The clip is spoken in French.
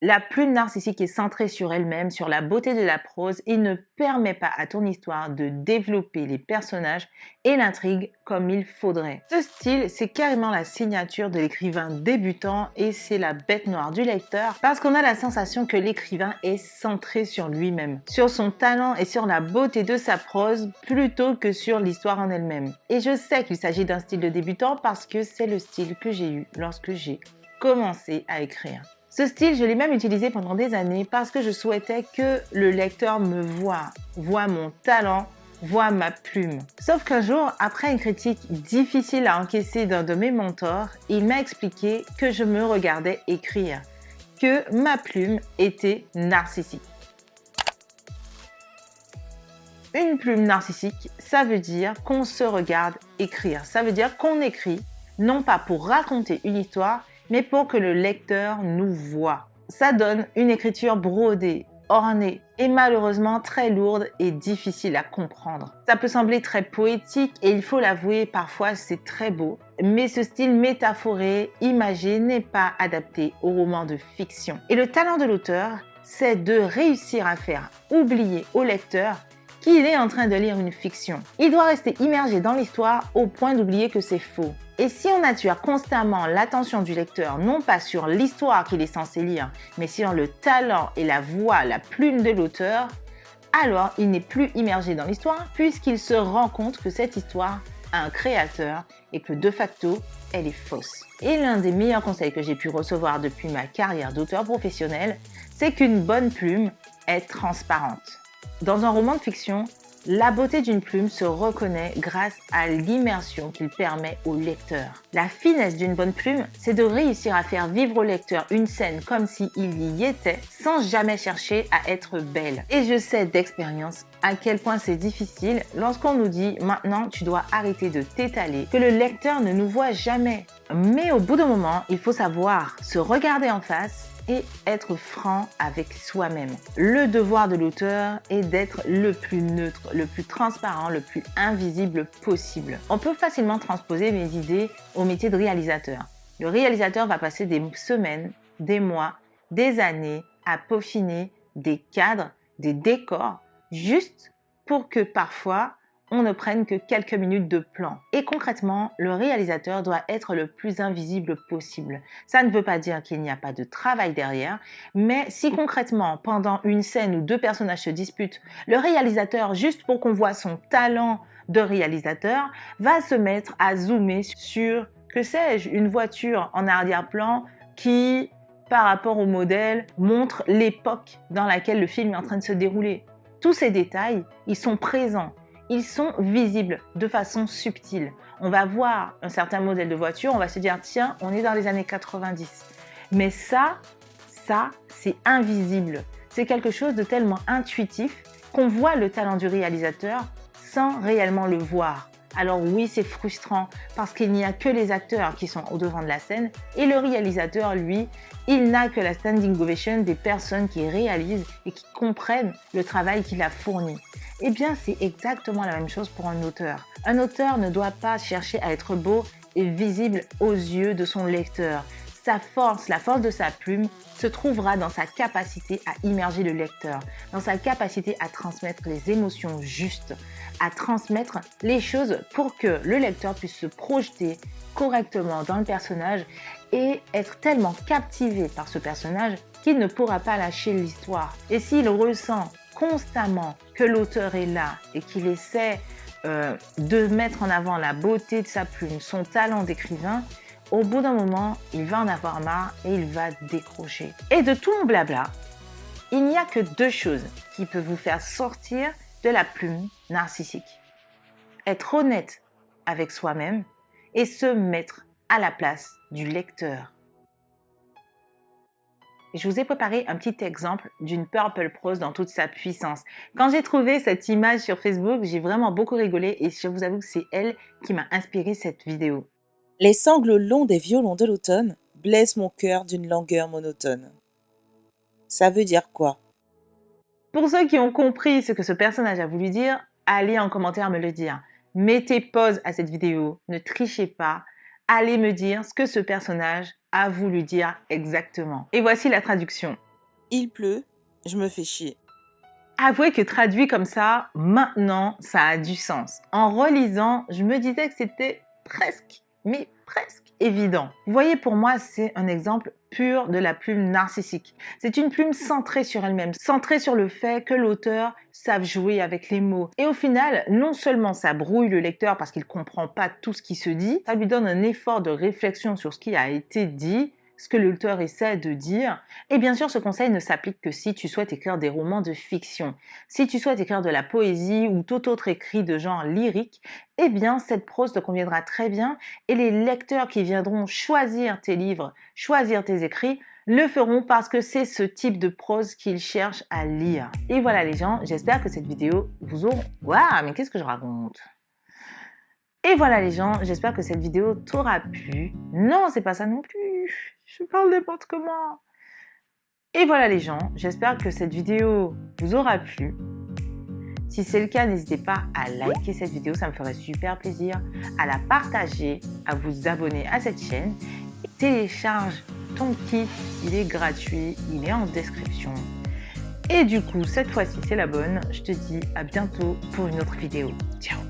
La plume narcissique est centrée sur elle-même, sur la beauté de la prose et ne permet pas à ton histoire de développer les personnages et l'intrigue comme il faudrait. Ce style, c'est carrément la signature de l'écrivain débutant et c'est la bête noire du lecteur parce qu'on a la sensation que l'écrivain est centré sur lui-même, sur son talent et sur la beauté de sa prose plutôt que sur l'histoire en elle-même. Et je sais qu'il s'agit d'un style de débutant parce que c'est le style que j'ai eu lorsque j'ai commencé à écrire. Ce style, je l'ai même utilisé pendant des années parce que je souhaitais que le lecteur me voie mon talent, voie ma plume. Sauf qu'un jour, après une critique difficile à encaisser d'un de mes mentors, il m'a expliqué que je me regardais écrire, que ma plume était narcissique. Une plume narcissique, ça veut dire qu'on se regarde écrire. Ça veut dire qu'on écrit, non pas pour raconter une histoire, mais pour que le lecteur nous voie. Ça donne une écriture brodée, ornée et malheureusement très lourde et difficile à comprendre. Ça peut sembler très poétique et il faut l'avouer, parfois c'est très beau, mais ce style métaphoré, imagé n'est pas adapté au roman de fiction. Et le talent de l'auteur, c'est de réussir à faire oublier au lecteur qu'il est en train de lire une fiction. Il doit rester immergé dans l'histoire au point d'oublier que c'est faux. Et si on attire constamment l'attention du lecteur, non pas sur l'histoire qu'il est censé lire, mais sur le talent et la voix, la plume de l'auteur, alors il n'est plus immergé dans l'histoire puisqu'il se rend compte que cette histoire a un créateur et que de facto, elle est fausse. Et l'un des meilleurs conseils que j'ai pu recevoir depuis ma carrière d'auteur professionnel, c'est qu'une bonne plume est transparente. Dans un roman de fiction, la beauté d'une plume se reconnaît grâce à l'immersion qu'il permet au lecteur. La finesse d'une bonne plume, c'est de réussir à faire vivre au lecteur une scène comme s'il y était, sans jamais chercher à être belle. Et je sais d'expérience à quel point c'est difficile lorsqu'on nous dit « maintenant tu dois arrêter de t'étaler », que le lecteur ne nous voit jamais. Mais au bout d'un moment, il faut savoir se regarder en face et être franc avec soi-même. Le devoir de l'auteur est d'être le plus neutre, le plus transparent, le plus invisible possible. On peut facilement transposer mes idées au métier de réalisateur. Le réalisateur va passer des semaines, des mois, des années à peaufiner des cadres, des décors, juste pour que parfois on ne prenne que quelques minutes de plan. Et concrètement, le réalisateur doit être le plus invisible possible. Ça ne veut pas dire qu'il n'y a pas de travail derrière, mais si concrètement, pendant une scène où deux personnages se disputent, le réalisateur, juste pour qu'on voit son talent de réalisateur, va se mettre à zoomer sur, que sais-je, une voiture en arrière-plan qui, par rapport au modèle, montre l'époque dans laquelle le film est en train de se dérouler. Tous ces détails, ils sont présents. Ils sont visibles de façon subtile. On va voir un certain modèle de voiture, on va se dire tiens, on est dans les années 90. Mais ça, c'est invisible. C'est quelque chose de tellement intuitif qu'on voit le talent du réalisateur sans réellement le voir. Alors oui, c'est frustrant parce qu'il n'y a que les acteurs qui sont au devant de la scène et le réalisateur, lui, il n'a que la standing ovation des personnes qui réalisent et qui comprennent le travail qu'il a fourni. Eh bien, c'est exactement la même chose pour un auteur. Un auteur ne doit pas chercher à être beau et visible aux yeux de son lecteur. Sa force, la force de sa plume, se trouvera dans sa capacité à immerger le lecteur, dans sa capacité à transmettre les émotions justes, à transmettre les choses pour que le lecteur puisse se projeter correctement dans le personnage et être tellement captivé par ce personnage qu'il ne pourra pas lâcher l'histoire. Et s'il ressent constamment que l'auteur est là et qu'il essaie de mettre en avant la beauté de sa plume, son talent d'écrivain, au bout d'un moment, il va en avoir marre et il va décrocher. Et de tout mon blabla, il n'y a que deux choses qui peuvent vous faire sortir de la plume narcissique. Être honnête avec soi-même et se mettre à la place du lecteur. Je vous ai préparé un petit exemple d'une purple prose dans toute sa puissance. Quand j'ai trouvé cette image sur Facebook, j'ai vraiment beaucoup rigolé et je vous avoue que c'est elle qui m'a inspiré cette vidéo. Les sanglots longs des violons de l'automne blessent mon cœur d'une langueur monotone. Ça veut dire quoi? Pour ceux qui ont compris ce que ce personnage a voulu dire, allez en commentaire me le dire. Mettez pause à cette vidéo, ne trichez pas, allez me dire ce que ce personnage a voulu dire exactement. Et voici la traduction. Il pleut, je me fais chier. Avouez que traduit comme ça, maintenant, ça a du sens. En relisant, je me disais que c'était presque, mais presque évident. Vous voyez, pour moi, c'est un exemple pur de la plume narcissique. C'est une plume centrée sur elle-même, centrée sur le fait que l'auteur savent jouer avec les mots. Et au final, non seulement ça brouille le lecteur parce qu'il ne comprend pas tout ce qui se dit, ça lui donne un effort de réflexion sur ce qui a été dit, ce que l'auteur essaie de dire. Et bien sûr, ce conseil ne s'applique que si tu souhaites écrire des romans de fiction. Si tu souhaites écrire de la poésie ou tout autre écrit de genre lyrique, eh bien, cette prose te conviendra très bien et les lecteurs qui viendront choisir tes livres, choisir tes écrits, le feront parce que c'est ce type de prose qu'ils cherchent à lire. Et voilà les gens, j'espère que cette vidéo vous aura... Waouh, mais qu'est-ce que je raconte ? Et voilà les gens, j'espère que cette vidéo t'aura plu. Non, c'est pas ça non plus. Je parle n'importe comment. Et voilà les gens, j'espère que cette vidéo vous aura plu. Si c'est le cas, n'hésitez pas à liker cette vidéo, ça me ferait super plaisir, à la partager, à vous abonner à cette chaîne. Et télécharge ton kit, il est gratuit, il est en description. Et du coup, cette fois-ci, c'est la bonne. Je te dis à bientôt pour une autre vidéo. Ciao!